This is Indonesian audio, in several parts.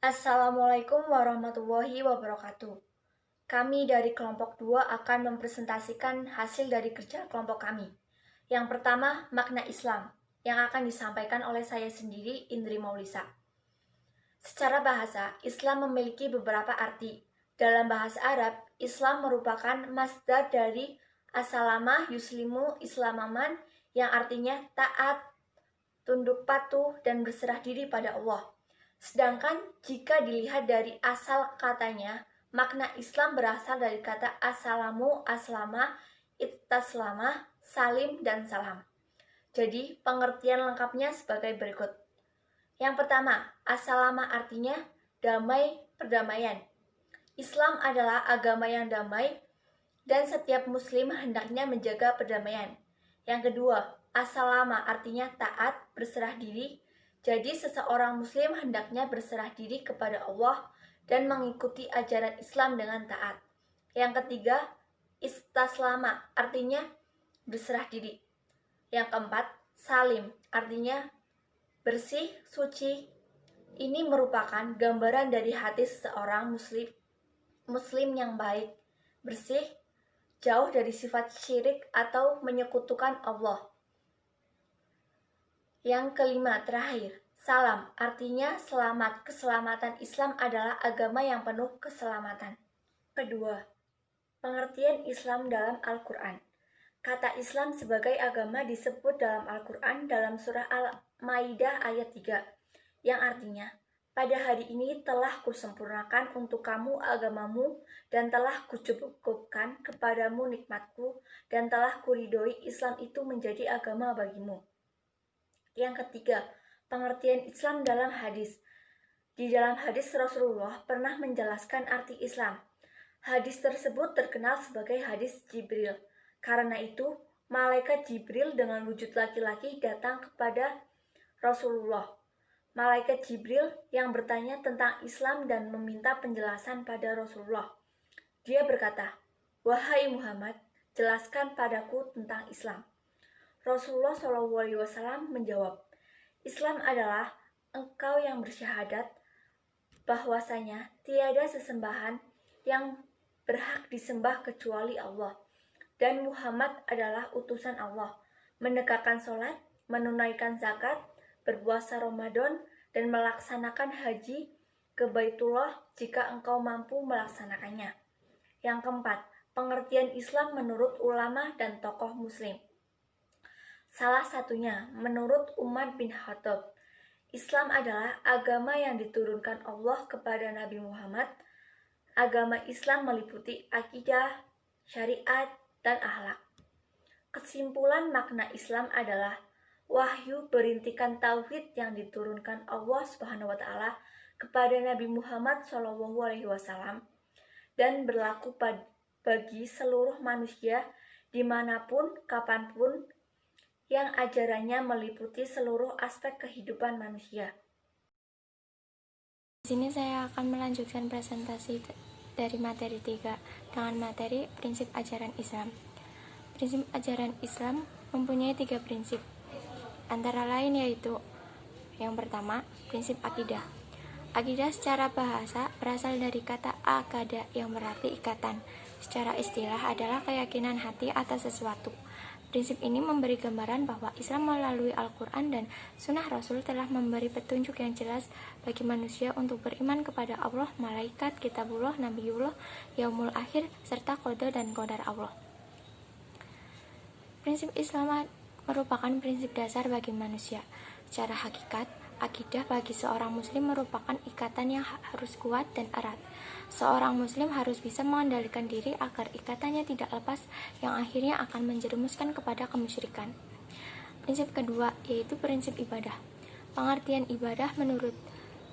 Assalamualaikum warahmatullahi wabarakatuh. Kami dari kelompok 2 akan mempresentasikan hasil dari kerja kelompok kami. Yang pertama, makna Islam, yang akan disampaikan oleh saya sendiri, Indri Maulisa. Secara bahasa, Islam memiliki beberapa arti. Dalam bahasa Arab, Islam merupakan masdar dari asalama yuslimu islamaman yang artinya taat, tunduk patuh, dan berserah diri pada Allah. Sedangkan jika dilihat dari asal katanya, makna Islam berasal dari kata asalamu, aslama, ittaslama, salim, dan salam. Jadi, pengertian lengkapnya sebagai berikut. Yang pertama, asalama artinya damai, perdamaian. Islam adalah agama yang damai dan setiap muslim hendaknya menjaga perdamaian. Yang kedua, asalama artinya taat, berserah diri. Jadi seseorang muslim hendaknya berserah diri kepada Allah dan mengikuti ajaran Islam dengan taat. Yang ketiga, istaslama artinya berserah diri. Yang keempat, salim artinya bersih, suci. Ini merupakan gambaran dari hati seseorang muslim yang baik, bersih, jauh dari sifat syirik atau menyekutukan Allah. Yang kelima, terakhir, salam artinya selamat. Keselamatan Islam adalah agama yang penuh keselamatan. Kedua, pengertian Islam dalam Al-Quran. Kata Islam sebagai agama disebut dalam Al-Quran dalam surah Al-Maidah ayat 3, yang artinya, pada hari ini telah kusempurnakan untuk kamu agamamu dan telah kucukupkan kepadamu nikmatku dan telah kuridhoi Islam itu menjadi agama bagimu. Yang ketiga, pengertian Islam dalam hadis. Di dalam hadis Rasulullah pernah menjelaskan arti Islam. Hadis tersebut terkenal sebagai hadis Jibril. Karena itu, malaikat Jibril dengan wujud laki-laki datang kepada Rasulullah. Malaikat Jibril yang bertanya tentang Islam dan meminta penjelasan pada Rasulullah. Dia berkata, "Wahai Muhammad, jelaskan padaku tentang Islam." Rasulullah SAW menjawab, "Islam adalah engkau yang bersyahadat bahwasanya tiada sesembahan yang berhak disembah kecuali Allah, dan Muhammad adalah utusan Allah, menegakkan sholat, menunaikan zakat, berpuasa Ramadan, dan melaksanakan haji ke Baitullah jika engkau mampu melaksanakannya." Yang keempat, pengertian Islam menurut ulama dan tokoh muslim. Salah satunya, menurut Umar bin Khattab, Islam adalah agama yang diturunkan Allah kepada Nabi Muhammad. Agama Islam meliputi akidah, syariat, dan akhlak. Kesimpulan makna Islam adalah wahyu berintikan tauhid yang diturunkan Allah SWT kepada Nabi Muhammad SAW dan berlaku bagi seluruh manusia dimanapun, kapanpun, yang ajarannya meliputi seluruh aspek kehidupan manusia. Di sini saya akan melanjutkan presentasi dari materi 3 dengan materi prinsip ajaran Islam. Prinsip ajaran Islam mempunyai 3 prinsip, antara lain yaitu yang pertama, prinsip akidah. Akidah secara bahasa berasal dari kata akada yang berarti ikatan. Secara istilah adalah keyakinan hati atas sesuatu. Prinsip ini memberi gambaran bahwa Islam melalui Al-Quran dan Sunnah Rasul telah memberi petunjuk yang jelas bagi manusia untuk beriman kepada Allah, malaikat, kitabullah, nabiullah, yaumul akhir, serta qada dan qadar Allah. Prinsip Islam merupakan prinsip dasar bagi manusia. Secara hakikat, akidah bagi seorang muslim merupakan ikatan yang harus kuat dan erat. Seorang muslim harus bisa mengendalikan diri agar ikatannya tidak lepas, yang akhirnya akan menjerumuskan kepada kemusyrikan. Prinsip kedua yaitu prinsip ibadah. Pengertian ibadah menurut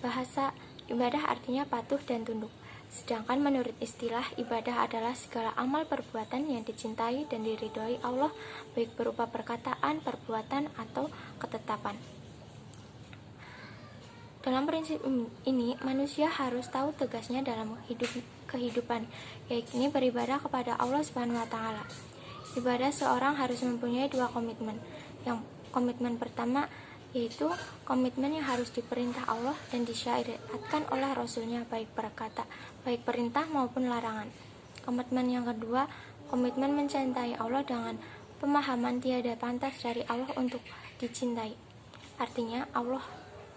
bahasa, ibadah artinya patuh dan tunduk. Sedangkan menurut istilah, ibadah adalah segala amal perbuatan yang dicintai dan diridhoi Allah, baik berupa perkataan, perbuatan, atau ketetapan. Dalam prinsip ini, manusia harus tahu tegasnya dalam kehidupan, yaitu beribadah kepada Allah SWT. Ibadah seorang harus mempunyai 2 komitmen. Yang komitmen pertama yaitu komitmen yang harus diperintah Allah dan disyariatkan oleh Rasulnya, baik perintah maupun larangan. Komitmen yang kedua, komitmen mencintai Allah dengan pemahaman tiada pantas dari Allah untuk dicintai. Artinya Allah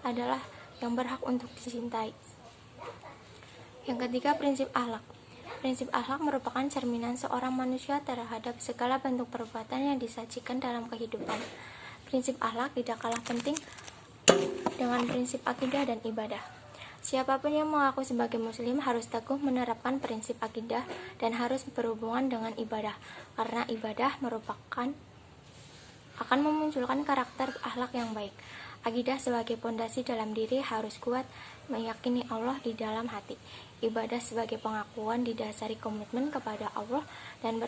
adalah yang berhak untuk dicintai. Yang ketiga, prinsip akhlak. Prinsip akhlak merupakan cerminan seorang manusia terhadap segala bentuk perbuatan yang disajikan dalam kehidupan. Prinsip akhlak tidak kalah penting dengan prinsip akidah dan ibadah. Siapapun yang mengaku sebagai muslim harus teguh menerapkan prinsip akidah dan harus berhubungan dengan ibadah, karena ibadah akan memunculkan karakter akhlak yang baik. Akidah sebagai pondasi dalam diri harus kuat, meyakini Allah di dalam hati. Ibadah sebagai pengakuan didasari komitmen kepada Allah dan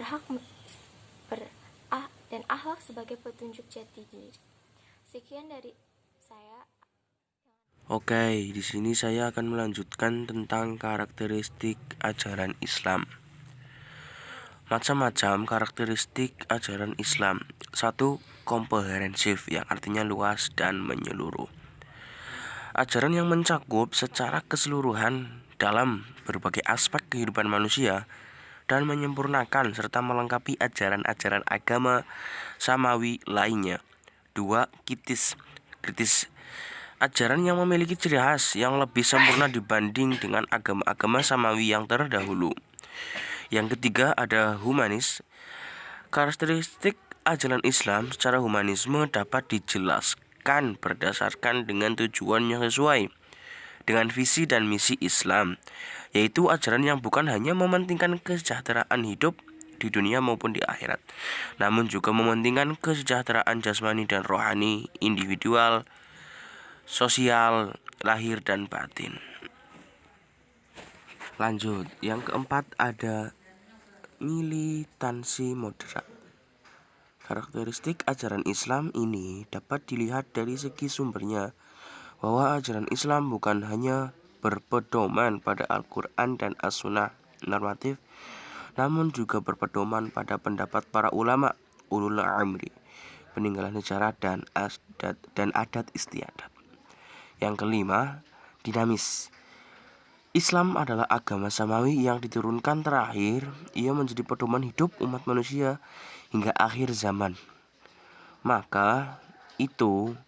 dan akhlak sebagai petunjuk jati diri. Sekian dari saya. Oke, di sini saya akan melanjutkan tentang karakteristik ajaran Islam. Macam-macam karakteristik ajaran Islam. 1. Komprehensif, yang artinya luas dan menyeluruh. Ajaran yang mencakup secara keseluruhan dalam berbagai aspek kehidupan manusia dan menyempurnakan serta melengkapi ajaran-ajaran agama samawi lainnya. 2. Kritis. Ajaran yang memiliki ciri khas yang lebih sempurna dibanding dengan agama-agama samawi yang terdahulu. Yang ketiga ada humanis. Karakteristik ajaran Islam secara humanisme dapat dijelaskan berdasarkan dengan tujuan yang sesuai dengan visi dan misi Islam, yaitu ajaran yang bukan hanya mementingkan kesejahteraan hidup di dunia maupun di akhirat, namun juga mementingkan kesejahteraan jasmani dan rohani, individual, sosial, lahir dan batin. Lanjut, yang keempat ada militansi moderat. Karakteristik ajaran Islam ini dapat dilihat dari segi sumbernya, bahwa ajaran Islam bukan hanya berpedoman pada Al-Quran dan As-Sunnah normatif, namun juga berpedoman pada pendapat para ulama, ulul amri, peninggalan sejarah dan adat istiadat. Yang kelima, dinamis. Islam adalah agama samawi yang diturunkan terakhir. Ia menjadi pedoman hidup umat manusia hingga akhir zaman. Maka itu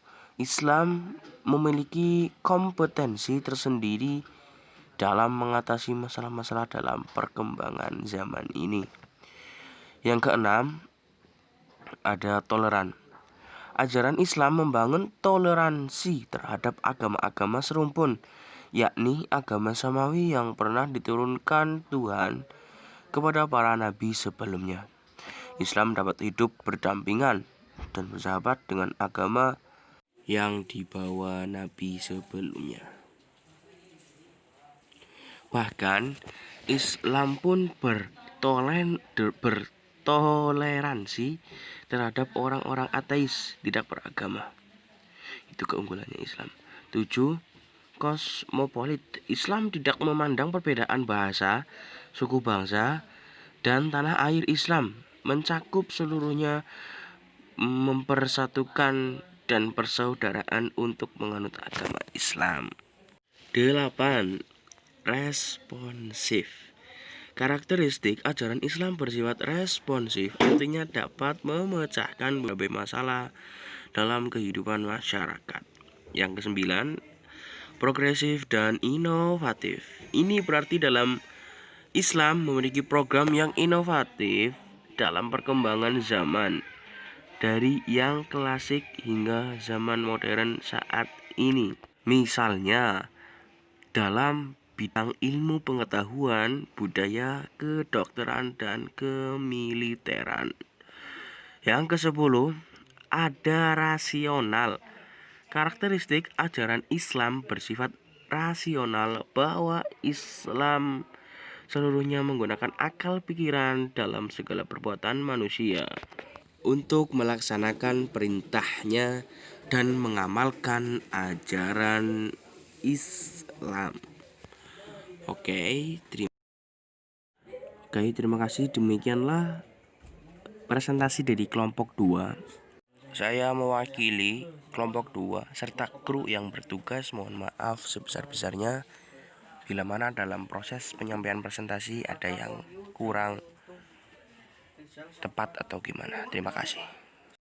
Islam memiliki kompetensi tersendiri dalam mengatasi masalah-masalah dalam perkembangan zaman ini. Yang keenam, ada toleran. Ajaran Islam membangun toleransi terhadap agama-agama serumpun, yakni agama samawi yang pernah diturunkan Tuhan kepada para nabi sebelumnya. Islam dapat hidup berdampingan dan bersahabat dengan agama yang dibawa nabi sebelumnya. Bahkan Islam pun bertoleransi terhadap orang-orang ateis tidak beragama. Itu keunggulannya Islam. 7. Kosmopolit. Islam tidak memandang perbedaan bahasa, suku bangsa, dan tanah air. Islam mencakup seluruhnya, mempersatukan dan persaudaraan untuk menganut agama Islam. 8. Responsif. Karakteristik ajaran Islam bersifat responsif, artinya dapat memecahkan berbagai masalah dalam kehidupan masyarakat. Yang kesembilan, progresif dan inovatif. Ini berarti dalam Islam memiliki program yang inovatif dalam perkembangan zaman, dari yang klasik hingga zaman modern saat ini. Misalnya dalam bidang ilmu pengetahuan, budaya, kedokteran, dan kemiliteran. Yang ke-10, ada rasional. Karakteristik ajaran Islam bersifat rasional, bahwa Islam seluruhnya menggunakan akal pikiran dalam segala perbuatan manusia untuk melaksanakan perintahnya dan mengamalkan ajaran Islam. Oke, terima kasih. Demikianlah presentasi dari kelompok 2. Saya mewakili kelompok 2 serta kru yang bertugas mohon maaf sebesar-besarnya bila mana dalam proses penyampaian presentasi ada yang kurang tepat atau gimana. Terima kasih.